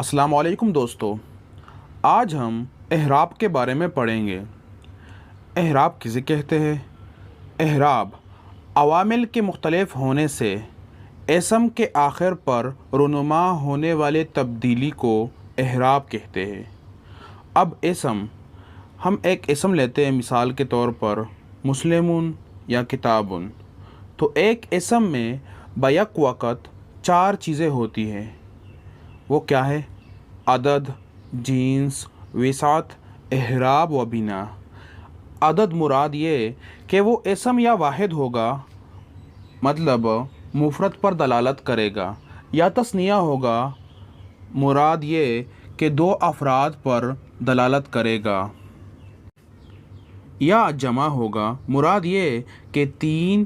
السلام علیکم دوستو، آج ہم اعراب کے بارے میں پڑھیں گے۔ اعراب کسے کہتے ہیں؟ اعراب عوامل کے مختلف ہونے سے اسم کے آخر پر رونما ہونے والے تبدیلی کو اعراب کہتے ہیں۔ اب ہم ایک اسم لیتے ہیں، مثال کے طور پر مسلمون یا کتابن۔ تو ایک اسم میں بیک وقت 4 چیزیں ہوتی ہیں۔ وہ کیا ہے؟ عدد، جنس، وسعت، اعراب و بنا۔ عدد مراد یہ کہ وہ اسم یا واحد ہوگا، مطلب مفرد پر دلالت کرے گا، یا تثنیہ ہوگا، مراد یہ کہ 2 افراد پر دلالت کرے گا، یا جمع ہوگا، مراد یہ کہ 3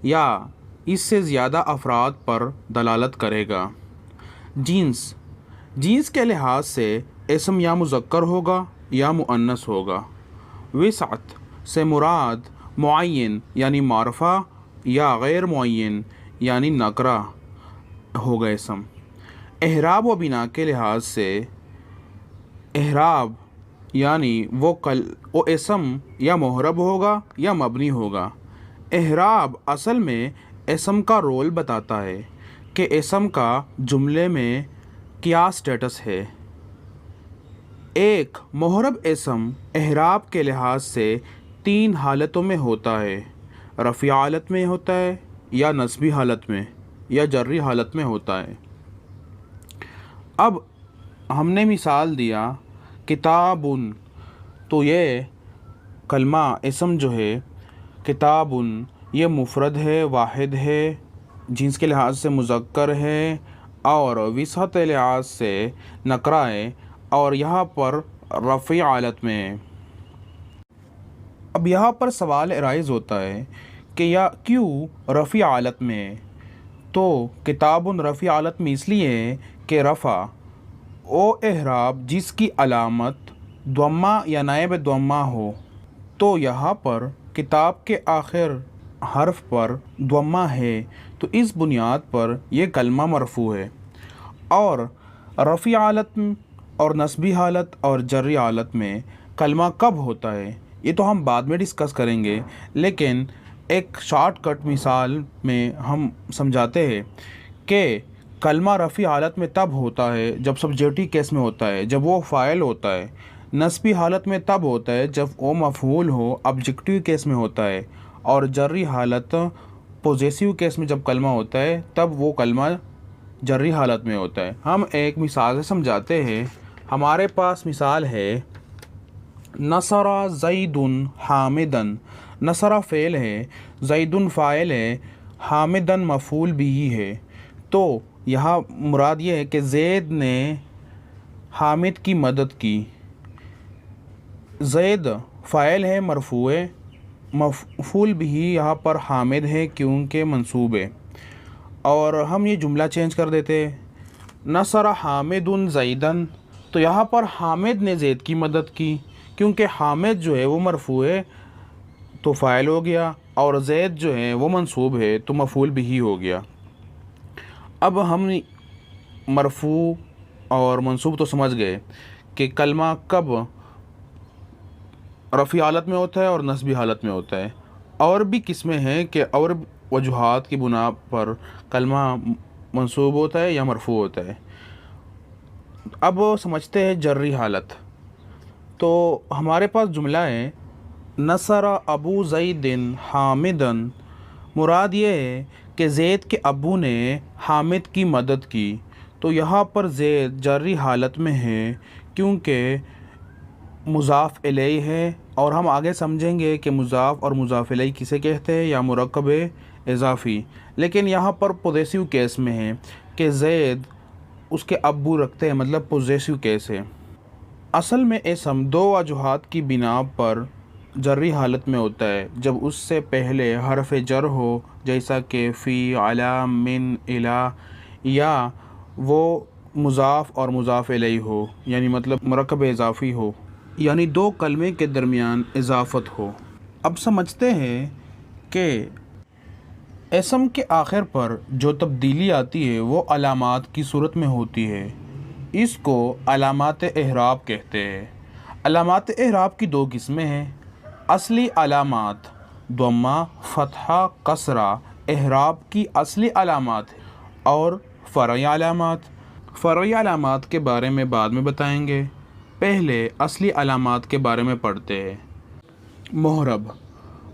یا اس سے زیادہ افراد پر دلالت کرے گا۔ جنس کے لحاظ سے اسم یا مذکر ہوگا یا مؤنث ہوگا۔ وسعت سے مراد معین یعنی معرفہ یا غیر معین یعنی نکرہ ہوگا اسم۔ اعراب و بنا کے لحاظ سے اعراب یعنی وہ اسم یا معرب ہوگا یا مبنی ہوگا۔ اعراب اصل میں اسم کا رول بتاتا ہے کہ اسم کا جملے میں کیا سٹیٹس ہے۔ ایک معرب اسم اعراب کے لحاظ سے 3 حالتوں میں ہوتا ہے، رفعی حالت میں ہوتا ہے، یا نصبی حالت میں، یا جری حالت میں ہوتا ہے۔ اب ہم نے مثال دیا کتابن، تو یہ کلمہ اسم جو ہے کتابن یہ مفرد ہے، واحد ہے، جنس کے لحاظ سے مذکر ہے، اور وسعت لحاظ سے نکرہ ہے، اور یہاں پر رفعی حالت میں ہے۔ اب یہاں پر سوال ارائز ہوتا ہے کہ کیوں رفعی حالت میں ہے؟ تو کتابن رفعی حالت میں اس لیے ہے کہ رفع او اعراب جس کی علامت ضمہ یا نائب ضمہ ہو، تو یہاں پر کتاب کے آخر حرف پر ضمہ ہے، تو اس بنیاد پر یہ کلمہ مرفوع ہے۔ اور رفعی حالت اور نصبی حالت اور جری حالت میں کلمہ کب ہوتا ہے یہ تو ہم بعد میں ڈسکس کریں گے، لیکن ایک شارٹ کٹ مثال میں ہم سمجھاتے ہیں کہ کلمہ رفعی حالت میں تب ہوتا ہے جب سبجیکٹو کیس میں ہوتا ہے، جب وہ فاعل ہوتا ہے۔ نصبی حالت میں تب ہوتا ہے جب وہ مفعول ہو، آبجیکٹو کیس میں ہوتا ہے۔ اور جری حالت پوزیسیو کیس میں جب کلمہ ہوتا ہے تب وہ کلمہ جری حالت میں ہوتا ہے۔ ہم ایک مثال سے سمجھاتے ہیں۔ ہمارے پاس مثال ہے نصر زید حامدن۔ نصر فعل ہے، زید فاعل ہے، حامدن مفعول بھی ہے۔ تو یہاں مراد یہ ہے کہ زید نے حامد کی مدد کی۔ زید فاعل ہے، مرفوع ہے، مفعول بھی یہاں پر حامد ہے کیونکہ منصوب ہے۔ اور ہم یہ جملہ چینج کر دیتے ہیں، نصر حامد زیدن، تو یہاں پر حامد نے زید کی مدد کی، کیونکہ حامد جو ہے وہ مرفوع ہے تو فاعل ہو گیا، اور زید جو ہے وہ منصوب ہے تو مفعول بھی ہو گیا۔ اب ہم مرفوع اور منصوب تو سمجھ گئے کہ کلمہ کب رفعی حالت میں ہوتا ہے اور نصبی حالت میں ہوتا ہے۔ اور بھی قسمیں ہیں کہ اور وجوہات کی بنا پر کلمہ منصوب ہوتا ہے یا مرفوع ہوتا ہے۔ اب سمجھتے ہیں جری حالت۔ تو ہمارے پاس جملہ ہے نصر ابو زید حامدن، مراد یہ ہے کہ زید کے ابو نے حامد کی مدد کی۔ تو یہاں پر زید جری حالت میں ہے کیونکہ مضاف الیہ ہے، اور ہم آگے سمجھیں گے کہ مضاف اور مضاف الیہ کسے کہتے ہیں، یا مرکب اضافی۔ لیکن یہاں پر پوزیسیو کیس میں ہے کہ زید اس کے ابو رکھتے ہیں، مطلب پوزیسیو کیس ہے۔ اصل میں اسم 2 وجوہات کی بنا پر جری حالت میں ہوتا ہے، جب اس سے پہلے حرف جر ہو، جیسا کہ فی، علی، من، الی، یا وہ مضاف اور مضاف الیہ ہو، یعنی مطلب مرکب اضافی ہو، یعنی 2 کلمے کے درمیان اضافت ہو۔ اب سمجھتے ہیں کہ اسم کے آخر پر جو تبدیلی آتی ہے وہ علامات کی صورت میں ہوتی ہے۔ اس کو علامات اعراب کہتے ہیں۔ علامات اعراب کی دو قسمیں ہیں، اصلی علامات ضمہ، فتحہ، کسرہ اعراب کی اصلی علامات اور فرعی علامات۔ فرعی علامات کے بارے میں بعد میں بتائیں گے، پہلے اصلی علامات کے بارے میں پڑھتے ہیں۔ محرب،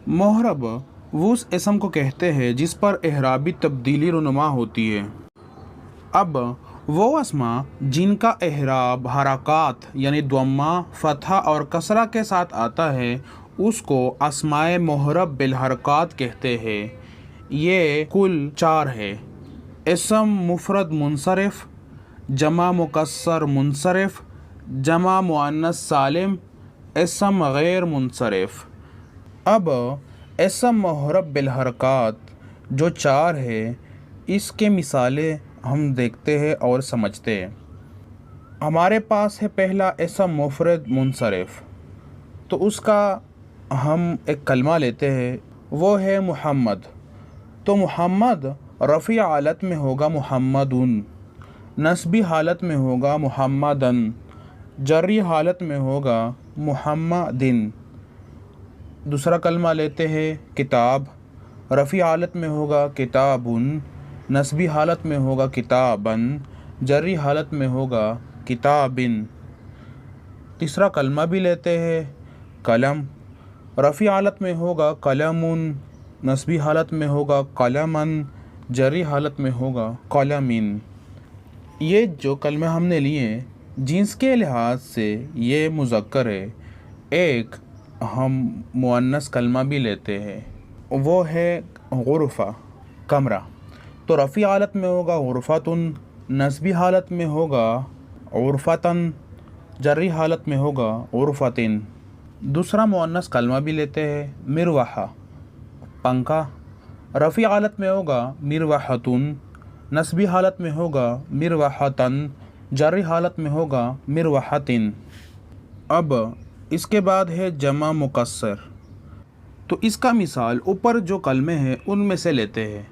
محرب وہ اس اسم کو کہتے ہیں جس پر اعرابی تبدیلی رونما ہوتی ہے۔ اب وہ اسما جن کا اعراب حرکات یعنی ضمہ، فتحہ اور کسرہ کے ساتھ آتا ہے اس کو اسماء محرب بالحرکات کہتے ہیں۔ یہ کل 4 ہے: اسم مفرد منصرف، جمع مکسر منصرف، جمع مؤنث سالم، اسم غیر منصرف۔ اب اسم محرب بالحرکات جو 4 ہے اس کے مثالیں ہم دیکھتے ہیں اور سمجھتے ہیں۔ ہمارے پاس ہے پہلا اسم مفرد منصرف، تو اس کا ہم ایک کلمہ لیتے ہیں، وہ ہے محمد۔ تو محمد رفع حالت میں ہوگا محمدن، نصبی حالت میں ہوگا محمدن، جری حالت میں ہوگا محمدن۔ دوسرا کلمہ لیتے ہیں کتاب، رفع حالت میں ہوگا کتابن، نصبی حالت میں ہوگا کتابن، جری حالت میں ہوگا کتابن۔ تیسرا کلمہ بھی لیتے ہیں قلم، رفع حالت میں ہوگا قلمن، نصبی حالت میں ہوگا قلمن، جری حالت میں ہوگا قلمن۔ یہ جو کلمے ہم نے لیے جنس کے لحاظ سے یہ مذکر ہے۔ ایک ہم مؤنث کلمہ بھی لیتے ہیں، وہ ہے غرفہ، کمرہ۔ تو رفع حالت میں ہوگا غرفتن، نصبی حالت میں ہوگا غرفتن، جری حالت میں ہوگا غرفتن۔ دوسرا مؤنث کلمہ بھی لیتے ہیں مروحہ، پنکھا، رفع حالت میں ہوگا مروحتن، نصبی حالت میں ہوگا مروحتن، جری حالت میں ہوگا مروحتن۔ اب اس کے بعد ہے جمع مکسر، تو اس کا مثال اوپر جو کلمے ہیں ان میں سے لیتے ہیں۔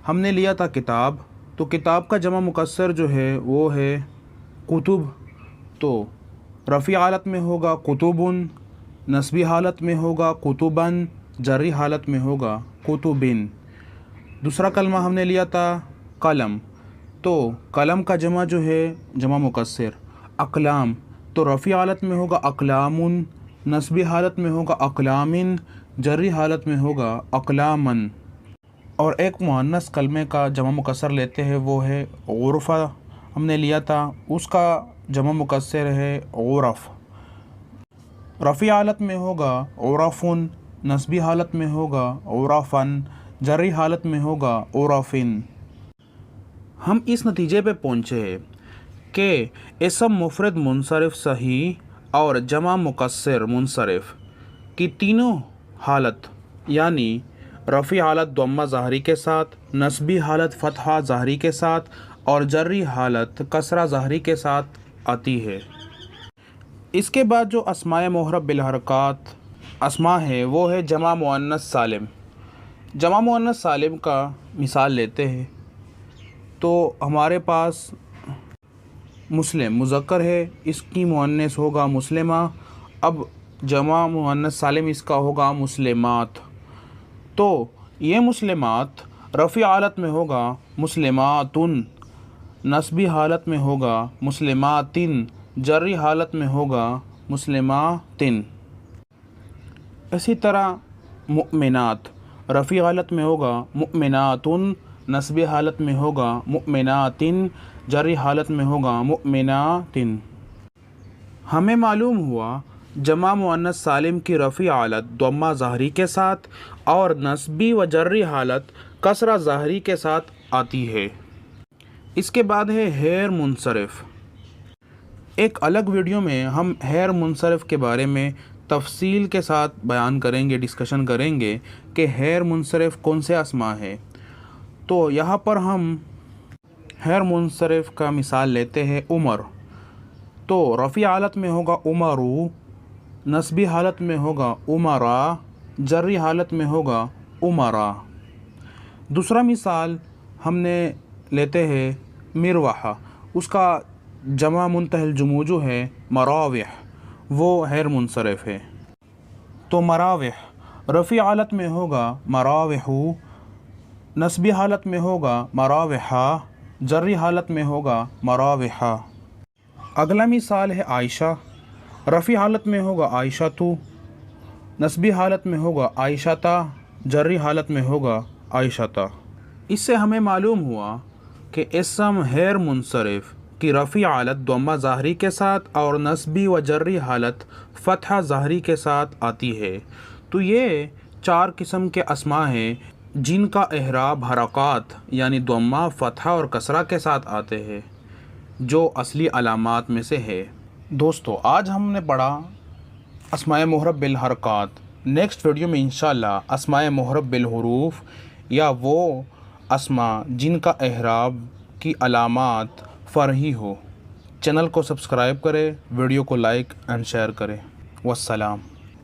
ہم نے لیا تھا کتاب، تو کتاب کا جمع مکسر جو ہے وہ ہے کتب، تو رفع حالت میں ہوگا کتبن، نصبی حالت میں ہوگا کتبن، جری حالت میں ہوگا کتبن۔ دوسرا کلمہ ہم نے لیا تھا قلم، تو قلم کا جمع جو ہے جمع مکسر اقلام، تو رفع حالت میں ہوگا اقلامن، نصبی حالت میں ہوگا اقلامن، جری حالت میں ہوگا اقلامن۔ اور ایک مؤنث کلمے کا جمع مکسر لیتے ہیں، وہ ہے غرفہ، ہم نے لیا تھا، اس کا جمع مکسر ہے غرف، رفع حالت میں ہوگا غرفن، نصبی حالت میں ہوگا غرفن، جری حالت میں ہوگا غرفن۔ ہم اس نتیجے پہ پہنچے ہیں کہ اسم مفرد منصرف صحیح اور جمع مکسر منصرف کی تینوں حالت یعنی رفع حالت ضمہ ظاہری کے ساتھ، نصبی حالت فتحہ ظاہری کے ساتھ اور جری حالت کسرہ ظاہری کے ساتھ آتی ہے۔ اس کے بعد جو اسماء محرب بالحرکات اسماء ہے وہ ہے جمع مؤنث سالم۔ جمع مؤنث سالم کا مثال لیتے ہیں، تو ہمارے پاس مسلم مذکر ہے، اس کی مؤنث ہوگا مسلمہ۔ اب جمع مؤنث سالم اس کا ہوگا مسلمات، تو یہ مسلمات رفع حالت میں ہوگا مسلماتن، نصبی حالت میں ہوگا مسلماتن، جری حالت میں ہوگا مسلماتن۔ اسی طرح مؤمنات رفع حالت میں ہوگا مؤمناتن، نصبی حالت میں ہوگا مؤمناتن، جری حالت میں ہوگا مؤمناتن۔ ہمیں معلوم ہوا جمع مؤنث سالم کی رفع حالت ضمہ ظاہری کے ساتھ اور نصبی و جری حالت کسرہ ظاہری کے ساتھ آتی ہے۔ اس کے بعد ہے غیر منصرف۔ ایک الگ ویڈیو میں ہم غیر منصرف کے بارے میں تفصیل کے ساتھ بیان کریں گے، ڈسکشن کریں گے کہ غیر منصرف کون سے اسماء ہے۔ تو یہاں پر ہم غیر منصرف کا مثال لیتے ہیں عمر، تو رفع حالت میں ہوگا عمرو، نصبی حالت میں ہوگا عمرا، جری حالت میں ہوگا عمرا۔ دوسرا مثال ہم نے لیتے ہیں مروحہ، اس کا جمع منتہی الجموع جو ہے مراوح وہ غیر منصرف ہے، تو مراوح رفیع حالت میں ہوگا مراوحو، نصبی حالت میں ہوگا مراوحا، جری حالت میں ہوگا مراوحا۔ اگلا مثال ہے عائشہ، رفیع حالت میں ہوگا عائشہ تو، نصبی حالت میں ہوگا عائشہ، جری حالت میں ہوگا عائشہ۔ اس سے ہمیں معلوم ہوا کہ اسم غیر منصرف کی رفیع حالت ضمہ ظاہری کے ساتھ اور نصبی و جری حالت فتحہ ظاہری کے ساتھ آتی ہے۔ تو یہ 4 قسم کے اسماء ہیں جن کا اعراب حرکات یعنی ضمہ، فتحہ اور کسرہ کے ساتھ آتے ہیں، جو اصلی علامات میں سے ہے۔ دوستو آج ہم نے پڑھا اسماء معرب بالحرکات۔ نیکسٹ ویڈیو میں انشاءاللہ اسماء معرب بالحروف یا وہ اسماء جن کا اعراب کی علامات فرعی ہو۔ چینل کو سبسکرائب کریں، ویڈیو کو لائک اینڈ شیئر کریں۔ والسلام۔